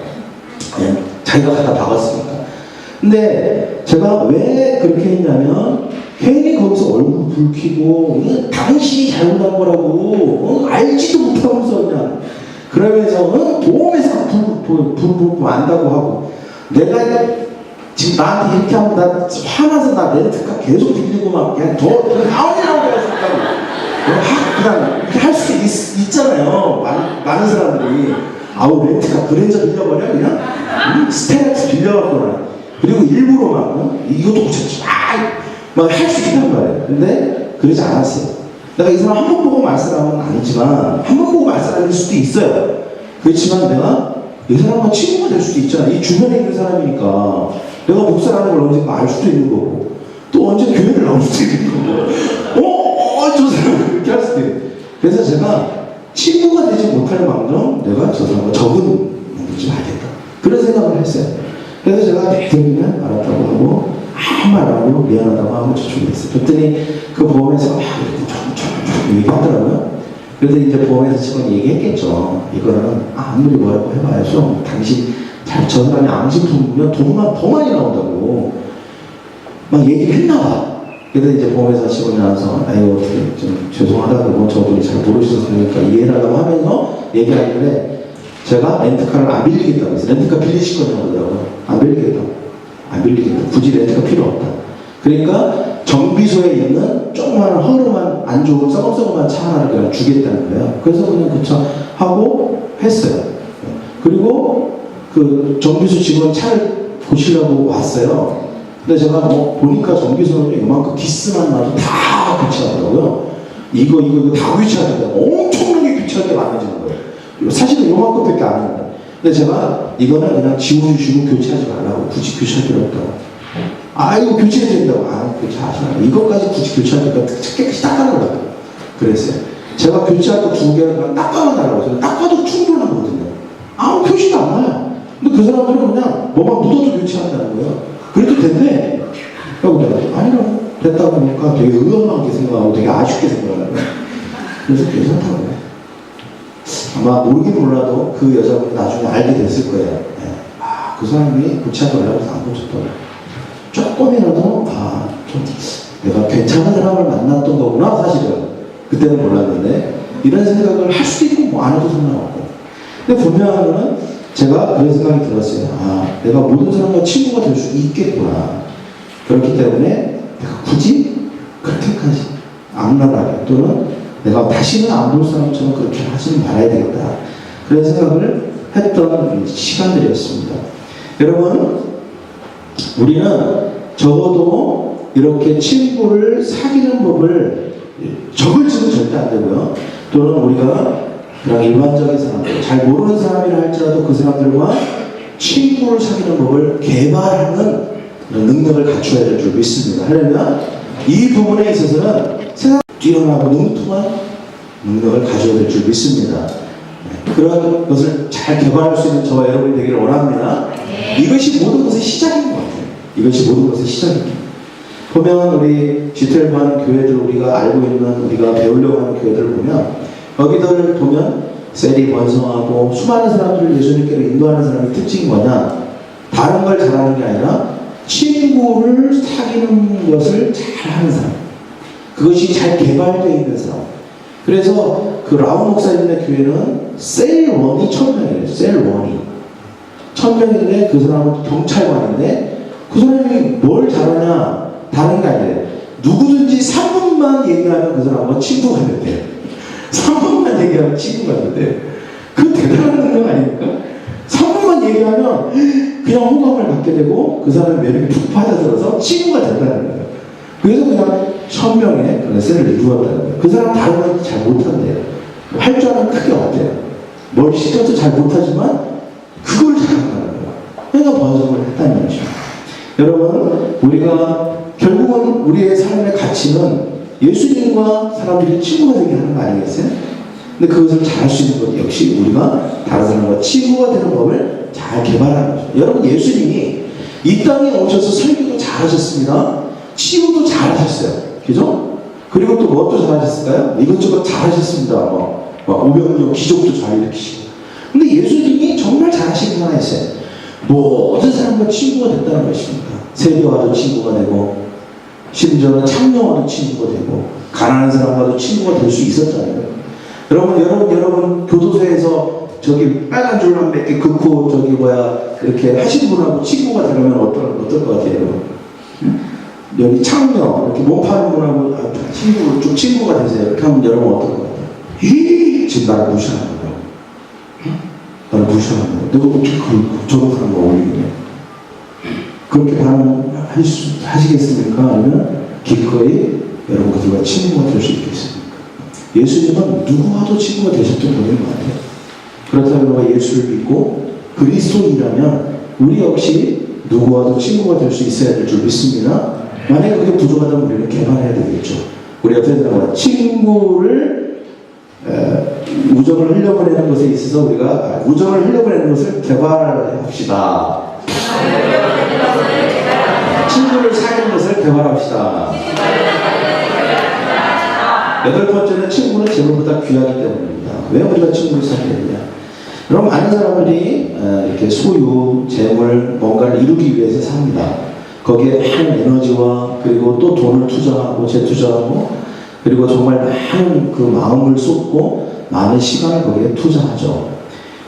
자기가 갖다 박았으니까. 근데 제가 왜 그렇게 했냐면 괜히 거기서 얼굴 붉히고 당신이 잘못한 거라고 알지도 못하면서 그냥 그러면서 보험회사 불 안다고 하고 내가 지금 나한테 이렇게 하면 나 화나서 나 렌트카 계속 빌리고 막 그냥 더 나오냐고 그랬었다고 그냥 이렇게 할 수 있잖아요. 많은 사람들이 아우 렌트카 그랜저 빌려버려 그냥 스테라스 빌려갖고 그리고 일부러 막 이것도 고쳤지 막 할 수 있단 말이에요. 근데 그러지 않았어요. 내가 이 사람 한 번 보고 말씀하면 아니지만 한 번 보고 말씀할 수도 있어요. 그렇지만 내가 이 사람과 친구가 될 수도 있잖아. 이 주변에 있는 사람이니까 내가 목사라는 걸 언젠가 알 수도 있는 거고 또 언제 교회를 나올 수도 있는 거고 저 사람 그렇게 할 수도 있는. 그래서 제가 친구가 되지 못할 망정 내가 저 사람과 적은 좀 하겠다 그런 생각을 했어요. 그래서 제가 대표님은 알았다고 하고 아무 말 안 하고 미안하다고 하고 저쪽했어요. 그랬더니 그 보험회사가 막 이렇게 얘기하더라고요. 그래서 이제 보험회사 직원이 얘기했겠죠. 이거는 아무리 뭐라고 해봐야죠. 당신 저 사람이 암시품 보면 돈만 더 많이 나온다고 막 얘기를 했나봐. 그래서 이제 보험회사 직원이 나와서 이거 어떻게 좀 죄송하다고 저분이 잘 모르셔서 그러니까 이해하라고 하면서 얘기하길래 제가 렌트카를 안 빌리겠다고 해서 렌트카 빌리실 거냐고 그러더라고요. 안 빌리겠다. 굳이 렌트카 필요 없다. 그러니까 정비소에 있는 조그마한 허름한 안 좋은 썩어만 차 하나를 그냥 주겠다는 거예요. 그래서 그냥 그 차 하고 했어요. 그리고 그 정비소 직원 차를 보시려고 왔어요. 근데 제가 보니까 정비소는 이만큼 기스만 나도 다 교체하더라고요. 이거 다 교체하는데 엄청나게 교체할 게 많아지는 거예요. 사실은 요만큼밖에 안 합니다. 근데 제가 이거는 그냥 지워주시고 교체하지 말라고 굳이 교체할 필요 없다고. 이거 교체해야 된다고. 교체하시라고. 이것까지 굳이 교체하니까 깨끗이 닦아달라고. 그랬어요. 제가 교체할 거 2개를 그냥 닦아만 달라고 해서 닦아도 충분하거든요. 아무 표시가 안 나요. 근데 그 사람들은 그냥 뭐만 묻어도 교체한다는 거예요. 그래도 된대. 그러고 내가 아니라고. 됐다고 보니까 되게 의아하게 생각하고 되게 아쉽게 생각하는 거예요. 그래서 괜찮다고 해요. 아마 모르긴 몰라도 그 여자분이 나중에 알게 됐을 거예요. 네. 그 사람이 교체하지 말라고 해서 안 고쳤더라고요. 조금이라도 좀 내가 괜찮은 사람을 만났던 거구나 사실은 그때는 몰랐는데 이런 생각을 할 수도 있고 안 해도 상관없고. 근데 분명한 거는 제가 그런 생각이 들었어요. 내가 모든 사람과 친구가 될 수 있겠구나. 그렇기 때문에 내가 굳이 그렇게까지 악랄하게 또는 내가 다시는 안 볼 사람처럼 그렇게 하지는 말아야 되겠다. 그런 생각을 했던 시간들이었습니다. 여러분, 우리는 적어도 이렇게 친구를 사귀는 법을 적을지는 절대 안 되고요. 또는 우리가 그냥 일반적인 사람들, 잘 모르는 사람이라 할지라도 그 사람들과 친구를 사귀는 법을 개발하는 능력을 갖춰야 될 줄 믿습니다. 하려면 이 부분에 있어서는 세상 뛰어나고 능통한 능력을 가져야 될 줄 믿습니다. 그런 것을 잘 개발할 수 있는 저와 여러분이 되기를 원합니다. 이것이 모든 것의 시작인 것 같아요. 이것이 모든 것의 시작입니다. 보면 우리 G12 하는 교회들 우리가 알고 있는 우리가 배우려고 하는 교회들을 보면 여기들 보면 셀이 번성하고 수많은 사람들을 예수님께로 인도하는 사람의 특징이 뭐냐? 다른 걸 잘하는 게 아니라 친구를 사귀는 것을 잘하는 사람. 그것이 잘 개발되어 있는 사람. 그래서 그 라운 목사님의 교회는 셀 1이 1000명이래요. 셀 1이 1000명인데 그 사람은 경찰관인데 그 사람이 뭘 잘하냐? 다른 게 아니에요. 누구든지 3분만 얘기하면 그 사람과 친구가 된대요. 3분만 얘기하면 친구가 된대요. 그 대단한 능력 아닙니까? 3분만 얘기하면 그냥 호감을 갖게 되고 그 사람의 매력이 푹 빠져들어서 친구가 된다는 거예요. 그래서 그냥 1000명의 그런 셀을 이루었다는 거예요. 그 사람 다른 건 잘 못한대요. 할 줄 아는 크게 없대요. 뭘 시켜도 잘 못하지만 그걸 잘한다는 거예요. 그러니까 번성을 했다는 것이죠. 여러분, 우리가 결국은 우리의 삶의 가치는 예수님과 사람들이 친구가 되게 하는 거 아니겠어요? 근데 그것을 잘할 수 있는 것 역시 우리가 다른 사람과 친구가 되는 법을 잘 개발하는 거죠. 여러분, 예수님이 이 땅에 오셔서 설교도 잘하셨습니다. 치유도 잘하셨어요. 그죠? 그리고 또 무엇도 잘하셨을까요? 이것저것 잘하셨습니다. 오병이어 기적도 잘 일으키시고. 근데 예수님이 정말 잘하신 게 하나 있어요. 모든 사람과 친구가 됐다는 것입니다. 세리와도 친구가 되고, 심지어는 창녀와도 친구가 되고, 가난한 사람과도 친구가 될 수 있었잖아요. 여러분 교도소에서 저기 빨간 줄 한 몇 개 긋고 이렇게 하신 분하고 친구가 되려면 어떨 것 같아요? 여기 창녀 이렇게 몸 파는 분하고 친구가 되세요. 이렇게 하면 여러분 어떨 것 같아요? 지금 나를 무시하는 거야. 나를 무시하는 거야. 내가 어떻게 저런 사람과 어울리냐? 그렇게 하시겠습니까? 아니면 기꺼이 여러분 그들과 친구가 될 수 있겠습니까? 예수님은 누구와도 친구가 되셨던 분인 것 같아요. 그렇다면 우리가 예수를 믿고 그리스도인이라면 우리 역시 누구와도 친구가 될 수 있어야 될 줄 믿습니다. 만약에 그게 부족하다면 우리는 개발해야 되겠죠. 우리 옆에 사람과 친구를 우정을 흘려보내는 것에 있어서 우리가 우정을 흘려보내는 것을 개발합시다. 친구를 사귀는 것을 개발합시다. 8번째는 친구는 재물보다 귀하기 때문입니다. 왜 우리가 친구를 사귀어야 되냐? 여러분, 많은 사람들이 이렇게 소유, 재물, 뭔가를 이루기 위해서 삽니다. 거기에 많은 에너지와 그리고 또 돈을 투자하고 재투자하고 그리고 정말 많은 그 마음을 쏟고 많은 시간을 거기에 투자하죠.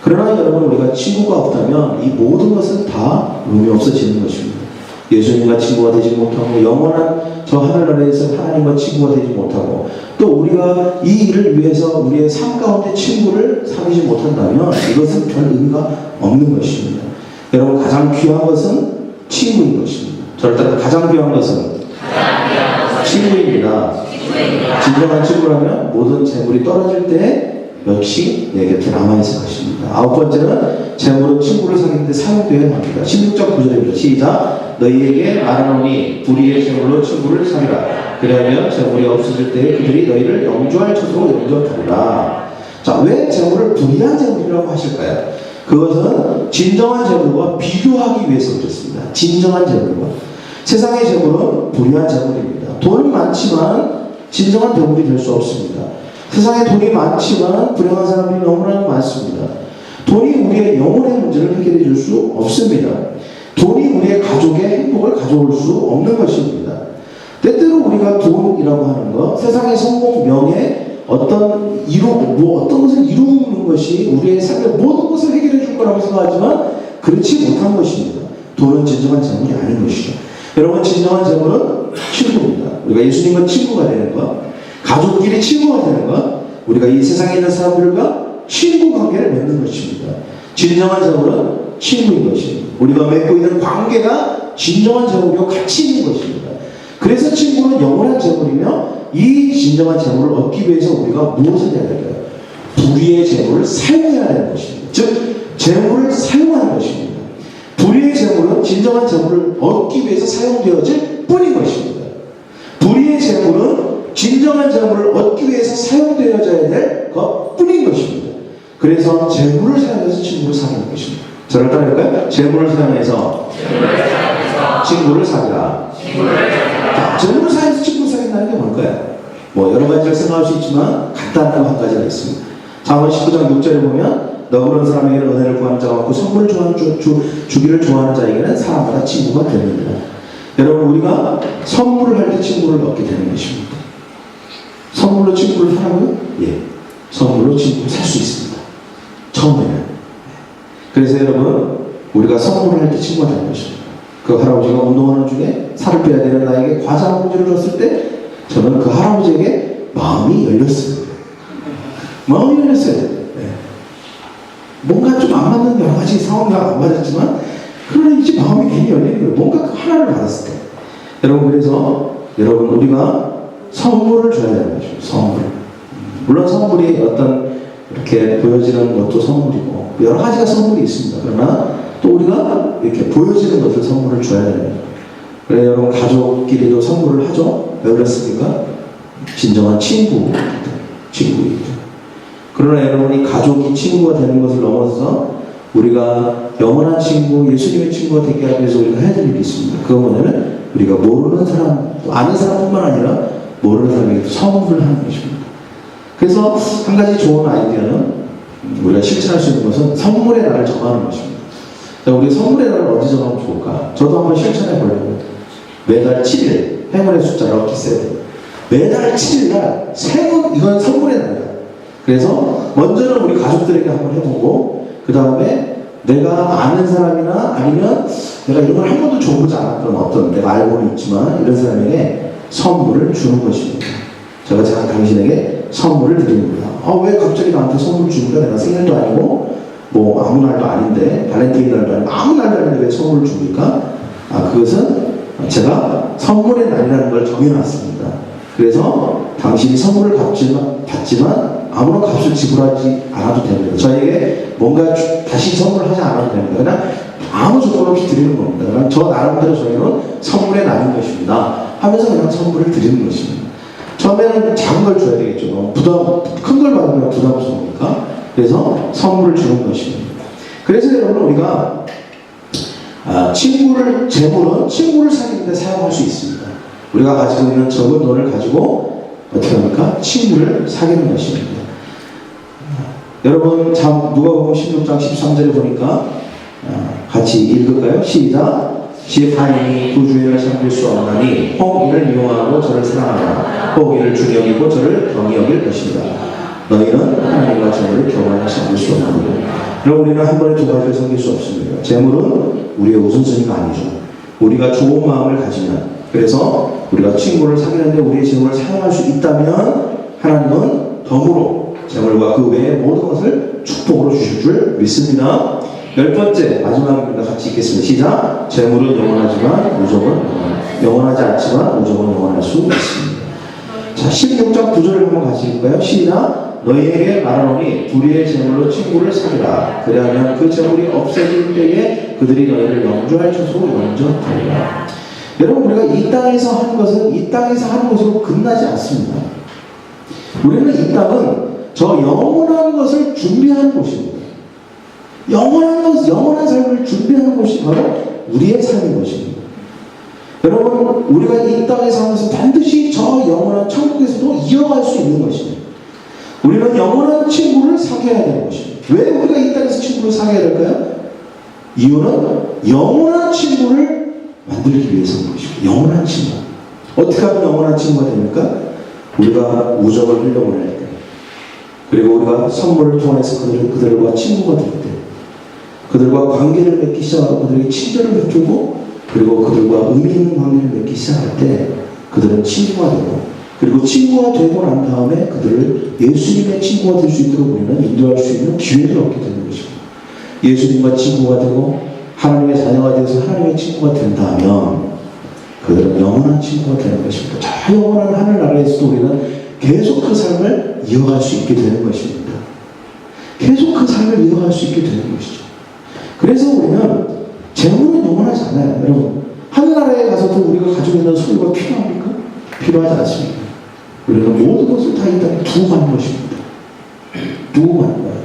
그러나 여러분, 우리가 친구가 없다면 이 모든 것은 다 의미 없어지는 것입니다. 예수님과 친구가 되지 못하고 영원한 저 하늘나라에서 하나님과 친구가 되지 못하고 또 우리가 이 일을 위해서 우리의 삶 가운데 친구를 사귀지 못한다면 이것은 별 의미가 없는 것입니다. 여러분, 가장 귀한 것은 친구인 것입니다. 저를 따라 가장 귀한 것은 친구입니다. 진정한 친구라면 모든 재물이 떨어질 때 역시 내 곁에 남아있을 것입니다. 9번째는 재물은 친구를 사귀는데 사용되어야 합니다. 16장 9절입니다. 시작. 너희에게 말하노니 불의의 재물로 친구를 사귀라. 그리하면 재물이 없어질 때 그들이 너희를 영주할 처소로 영접하리라. 자, 왜 재물을 불의한 재물이라고 하실까요? 그것은 진정한 재물과 비교하기 위해서 그렇습니다. 진정한 재물과. 세상의 재물은 불의한 재물입니다. 돈은 많지만 진정한 재물이 될 수 없습니다. 세상에 돈이 많지만 불행한 사람들이 너무나 많습니다. 돈이 우리의 영혼의 문제를 해결해 줄 수 없습니다. 돈이 우리의 가족의 행복을 가져올 수 없는 것입니다. 때때로 우리가 돈이라고 하는 것, 세상의 성공, 명예, 어떤 것을 이루는 것이 우리의 삶의 모든 것을 해결해 줄 거라고 생각하지만 그렇지 못한 것입니다. 돈은 진정한 재물이 아닌 것이죠. 여러분, 진정한 재물은 친구입니다. 우리가 예수님과 친구가 되는 것, 가족끼리 친구가 되는 것, 우리가 이 세상에 있는 사람들과 친구 관계를 맺는 것입니다. 진정한 재물은 친구인 것입니다. 우리가 맺고 있는 관계가 진정한 재물이고 가치 있는 것입니다. 그래서 친구는 영원한 재물이며 이 진정한 재물을 얻기 위해서 우리가 무엇을 해야 될까요? 불의의 재물을 사용해야 하는 것입니다. 즉, 재물을 사용하는 것입니다. 불의의 재물은 진정한 재물을 얻기 위해서 사용되어질 뿐인 것입니다. 불의의 재물은 진정한 재물을 얻기 위해서 사용되어져야 될 것 뿐인 것입니다. 그래서 재물을 사용해서 친구를 사귀는 것입니다. 저를 따라할까요? 재물을 사용해서 친구를 사귀라. 자, 재물을 사용해서 친구를 사귄다는 게 뭘까요? 여러 가지를 생각할 수 있지만 간단한 한 가지가 있습니다. 잠언 19장 6절에 보면 너 그런 사람에게는 은혜를 구하는 자가 많고 선물을 주기를 좋아하는 자에게는 사람마다 친구가 됩니다. 여러분, 우리가 선물을 할 때 친구를 얻게 되는 것입니다. 선물로 친구를 사라고요? 예. 선물로 친구를 살 수 있습니다. 처음에는. 그래서 여러분, 우리가 선물을 할 때 친구가 되는 것입니다. 그 할아버지가 운동하는 중에 살을 빼야 되는 나에게 과자 한 봉지를 줬을 때 저는 그 할아버지에게 마음이 열렸어요. 마음이 열렸어요. 네. 뭔가 좀 안 맞는 여러 가지 상황과 안 맞았지만 그러나 이제 마음이 괜히 열리는 거예요. 뭔가 그 하나를 받았을 때. 여러분, 그래서 여러분, 우리가 선물을 줘야 되는 것이죠. 선물. 물론 선물이 어떤 이렇게 보여지는 것도 선물이고 여러 가지가 선물이 있습니다. 그러나 또 우리가 이렇게 보여지는 것을 선물을 줘야 되는 거예요. 그래, 여러분, 가족끼리도 선물을 하죠. 왜 그렇습니까? 진정한 친구입니다. 그러나 여러분이 가족이 친구가 되는 것을 넘어서 우리가 영원한 친구, 예수님의 친구가 되게 하기 위해서 우리가 해야 될 일이 있습니다. 그건 뭐냐면 우리가 모르는 사람, 또 아는 사람뿐만 아니라 모르는 사람에게 선물을 하는 것입니다. 그래서 한 가지 좋은 아이디어는 우리가 실천할 수 있는 것은 선물의 날을 정하는 것입니다. 자, 우리 선물의 날을 언제 정하면 좋을까? 저도 한번 실천해 보려고. 매달 7일, 행운의 숫자 럭키 세븐. 매달 7일날 생은 이건 선물의 날이야. 그래서 먼저는 우리 가족들에게 한번 해보고, 그 다음에 내가 아는 사람이나 아니면 내가 이런 걸 한 번도 줘보지 않았던 어떤 내가 알고는 있지만 이런 사람에게 선물을 주는 것입니다. 제가 당신에게 선물을 드립니다. 왜 갑자기 나한테 선물 주니까? 내가 생일도 아니고 뭐 아무 날도 아닌데, 발렌타인 날도 아니고 아무 날도 아닌데 왜 선물을 줍니까? 그것은 제가 선물의 날이라는 걸 정해놨습니다. 그래서 당신이 선물을 받지만 아무런 값을 지불하지 않아도 됩니다. 저에게 뭔가 다시 선물하지 않아도 됩니다. 그냥 아무 조건 없이 드리는 겁니다. 그냥 저 나름대로 저희는 선물의 날인 것입니다 하면서 그냥 선물을 드리는 것입니다. 처음에는 작은 걸 줘야 되겠죠. 큰 걸 받으면 부담스러우니까. 그래서 선물을 주는 것입니다. 그래서 여러분, 우리가 재물은 친구를 사귀는 데 사용할 수 있습니다. 우리가 가지고 있는 적은 돈을 가지고 어떻게 합니까? 친구를 사귀는 것입니다. 여러분, 누가복음 16장 13절에 보니까 같이 읽을까요? 시작. 시파인이 구주인을 섬길 수 없나니 혹 이를 미워하고 저를 사랑하라. 혹 이를 중히 여기고 저를 경히 여길 것입니다. 너희는 하나님과 재물을 교만히 섬길 수 없나니. 그럼 우리는 한 번에 두 가지를 섬길 수 없습니다. 재물은 우리의 우선순위가 아니죠. 우리가 좋은 마음을 가지면, 그래서 우리가 친구를 사귀는데 우리의 재물을 사용할 수 있다면 하나님은 덤으로 재물과 그 외의 모든 것을 축복으로 주실 줄 믿습니다. 10번째, 마지막입니다. 같이 읽겠습니다. 시작. 재물은 영원하지만 우정은 영원하지 않지만 우정은 영원할 수 있습니다. 자, 16장 9절을 한번 같이 읽을까요? 시작. 너희에게 말하노니 불의의 재물로 친구를 사귀라. 그리하면 그 재물이 없어질 때에 그들이 너희를 영주할 처소로 영접하리라. 여러분, 우리가 이 땅에서 하는 것은 이 땅에서 하는 것으로 끝나지 않습니다. 우리는 이 땅은 저 영원한 것을 준비하는 곳입니다. 영원한 삶을 준비하는 곳이 바로 우리의 삶인 것입니다. 여러분, 우리가 이 땅에 사면서 반드시 저 영원한 천국에서도 이어갈 수 있는 것입니다. 우리는 영원한 친구를 사귀어야 되는 것입니다. 왜 우리가 이 땅에서 친구를 사귀어야 될까요? 이유는 영원한 친구를 만들기 위해서인 것입니다. 영원한 친구. 어떻게 하면 영원한 친구가 됩니까? 우리가 우정을 흘려보낼 때, 그리고 우리가 선물을 통해서 그들과 친구가 될 때, 그들과 관계를 맺기 시작하고 그들에게 친절을 베풀고, 그리고 그들과 의미 있는 관계를 맺기 시작할 때 그들은 친구가 되고, 그리고 친구가 되고 난 다음에 그들을 예수님의 친구가 될 수 있도록 우리는 인도할 수 있는 기회를 얻게 되는 것입니다. 예수님과 친구가 되고 하나님의 자녀가 되어서 하나님의 친구가 된다면 그들은 영원한 친구가 되는 것입니다. 저 영원한 하늘나라에서도 우리는 계속 그 삶을 이어갈 수 있게 되는 것입니다. 계속 그 삶을 이어갈 수 있게 되는 것이죠. 그래서 우리는 재물은 영원하지 않아요. 여러분, 하늘나라에 가서도 우리가 가지고 있는 소유가 필요합니까? 필요하지 않습니다. 우리는 모든 것을 다 이 땅에 두고 가는 것입니다. 두고 가는 거예요.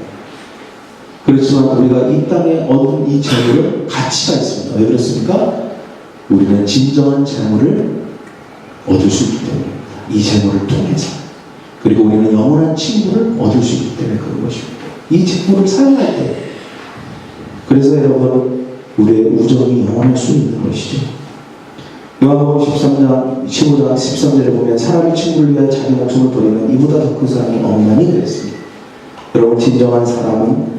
그렇지만 우리가 이 땅에 얻은 이 재물은 가치가 있습니다. 왜 그렇습니까? 우리는 진정한 재물을 얻을 수 있기 때문입니다. 이 재물을 통해서. 그리고 우리는 영원한 친구를 얻을 수 있기 때문에 그런 것입니다. 이 재물을 사용할 때. 그래서 여러분, 우리의 우정이 영원할 수 있는 것이죠. 요한복음 15장 13절에 보면 사람이 친구를 위하여 자기 목숨을 버리면 이보다 더 큰 사람이 없나니 그랬습니다. 여러분, 진정한 사람은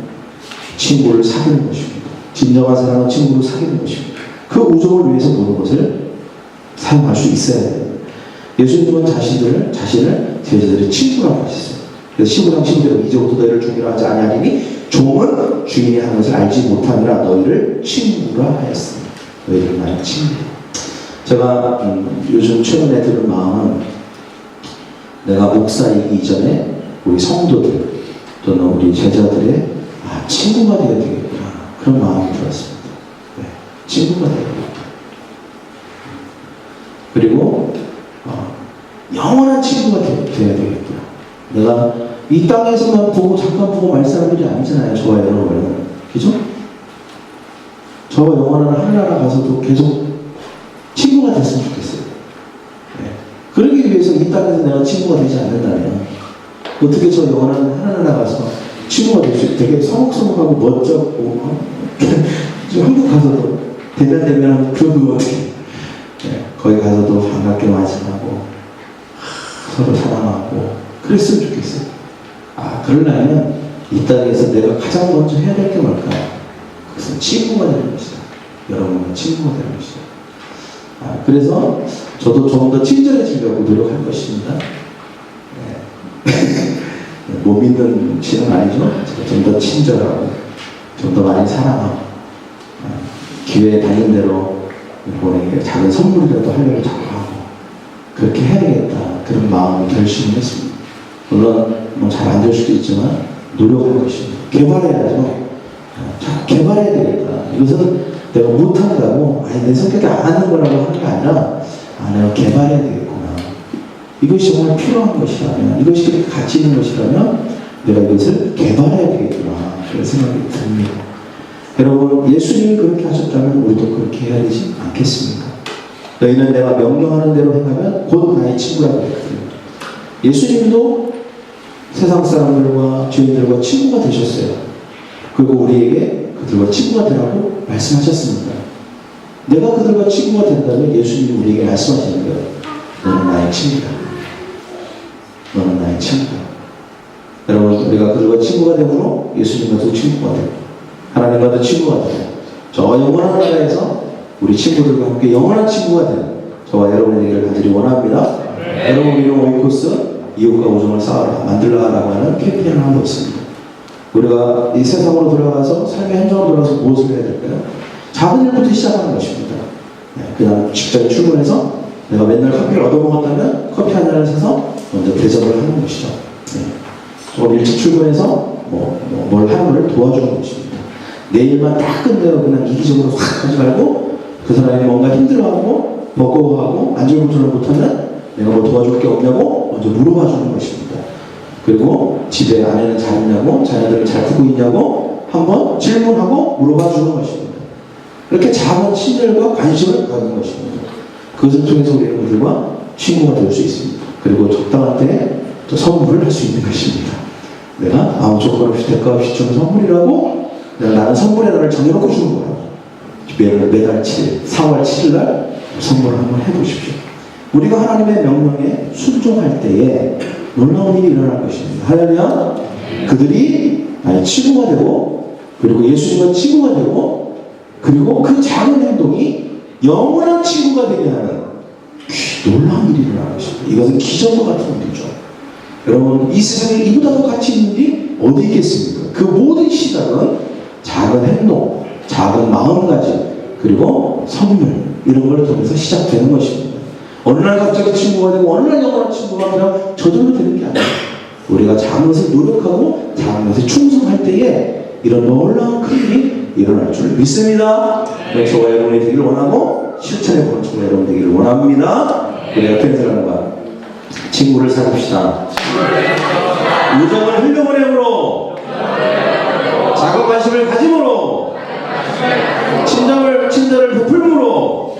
친구를 사귀는 것입니다. 진정한 사람은 친구를 사귀는 것입니다. 그 우정을 위해서 모든 것을 사용할 수 있어야 돼요. 예수님은 자신을 제자들의 친구라고 하셨어요. 그래서 15장 10절에 이제부터 너희를 종이라 하지 아니하리니 종은 주인이 하는 것을 알지 못함이라 너희를 친구라 하였습니다. 너희를 나의 친구. 제가 요즘 최근에 들은 마음은, 내가 목사이기 이전에 우리 성도들 또는 우리 제자들의 친구가 되어야 되겠구나, 그런 마음이 들었습니다. 네, 친구가 되어야 되겠구나. 그리고 영원한 친구가 되어야 되겠구나. 내가 이 땅에서만 보고 잠깐 보고 말 사람들이 아니잖아요. 저와 여러분은. 그죠? 저와 영원한 하늘나라 가서도 계속 친구가 됐으면 좋겠어요. 네. 그러기 위해서 이 땅에서 내가 친구가 되지 않는다면 어떻게 저 영원한 하늘나라 가서 친구가 될 수 있어요? 되게 서먹서먹하고 멋쩍고 지금 한국 가서도 대면하면 그러면 어떻게 거기 가서도 반갑게 맞이하고 서로 사랑하고 그랬으면 좋겠어요. 그러려면 이 땅에서 내가 가장 먼저 해야 될 게 뭘까요? 그것은 친구가 되는 것이다. 여러분과 친구가 되는 것이다. 그래서 저도 좀 더 친절해지려고 노력할 것입니다. 못 믿는 신은 아니죠. 좀 더 친절하고 좀 더 많이 사랑하고 기회에 다닌 대로 이번에 작은 선물이라도 하려고 자꾸 하고 그렇게 해야 되겠다 그런 마음을 결심을 했습니다. 물론 잘 안 될 수도 있지만 노력할 것입니다. 개발해야죠. 자꾸 개발해야 되겠다. 이것은 내가 못한다고 내 성격이 안 하는 거라고 하는 게 아니라 내가 개발해야 되겠구나. 이것이 정말 필요한 것이라면 이것이 그렇게 가치 있는 것이라면 내가 이것을 개발해야 되겠구나 그런 생각이 듭니다. 여러분 예수님이 그렇게 하셨다면 우리도 그렇게 해야 되지 않겠습니까? 너희는 내가 명령하는 대로 행하면 곧 나의 친구라고 했거든요. 예수님도 세상 사람들과 주인들과 친구가 되셨어요. 그리고 우리에게 그들과 친구가 되라고 말씀하셨습니다. 내가 그들과 친구가 된다면 예수님이 우리에게 말씀하시는 거예요. 너는 나의 친구다. 너는 나의 친구다. 여러분 우리가 그들과 친구가 되므로 예수님과도 친구가 되고 하나님과도 친구가 되고 저와 영원한 나라에서 우리 친구들과 함께 영원한 친구가 되는 저와 여러분의 되기를 간절히 원합니다. 여러분 이런 오이코스 이웃과 우정을 쌓아라 만들라라고 하는 캠페인을 하고 있습니다. 우리가 이 세상으로 돌아가서 삶의 현장으로 돌아가서 무엇을 해야 될까요? 작은 일부터 시작하는 것입니다. 그냥 직장에 출근해서 내가 맨날 커피를 얻어먹었다면 커피 한 잔을 사서 먼저 대접을 하는 것이죠. 조금 일찍 출근해서 뭘 하는 걸 도와주는 것입니다. 내일만 다 끝내고 그냥 이기적으로 확 하지 말고 그 사람이 뭔가 힘들어하고 버거워하고 안절부절을 못하면 내가 뭐 도와줄 게 없냐고 먼저 물어봐 주는 것입니다. 그리고 집에 아내는 잘 있냐고 자녀들은 잘 크고 있냐고 한번 질문하고 물어봐 주는 것입니다. 이렇게 작은 친절과 관심을 갖는 것입니다. 그것을 통해서 우리는 그들과 친구가 될 수 있습니다. 그리고 적당한 때에 또 선물을 할 수 있는 것입니다. 내가 아무 조건 없이 대가 없이 주는 선물이라고 나는 선물의 날을 정해놓고 주는 거라고. 매달 7일, 4월 7일 날 선물을 한번 해보십시오. 우리가 하나님의 명령에 순종할 때에 놀라운 일이 일어날 것입니다. 할렐루야. 그들이 나의 친구가 되고 그리고 예수님과 친구가 되고 그리고 그 작은 행동이 영원한 친구가 되게 하는 놀라운 일이 일어날 것입니다. 이것은 기적과 같은 일이죠. 여러분 이 세상에 이보다 더 가치 있는 일이 어디 있겠습니까? 그 모든 시작은 작은 행동, 작은 마음가짐 그리고 선물 이런 걸 통해서 시작되는 것입니다. 어느 날 갑자기 친구가 되고 어느 날 영원한 친구가 그냥 저절로 되는 게 아니에요. 우리가 작은 것을 노력하고 작은 것에 충성할 때에 이런 놀라운 큰 일이 일어날 줄 믿습니다. 저와 여러분이 되기를 원하고 실천해보는 저와 여러분 되기를 원합니다. 우리 옆에 있는 사람과 친구를 사귀읍시다. 우정을 흘려보내므로 작은 관심을 가짐으로 친절을 베풀므로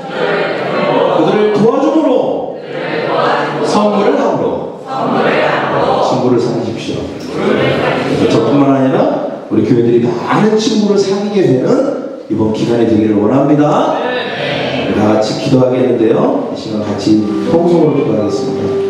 그들을 도와줌으로 선물을 함으로 친구를 사귀십시오. 저뿐만 아니라 우리 교회들이 많은 친구를 사귀게 되는 이번 기간이 되기를 원합니다. 다 같이 기도하겠는데요. 이 시간 같이 통성으로 기도하겠습니다.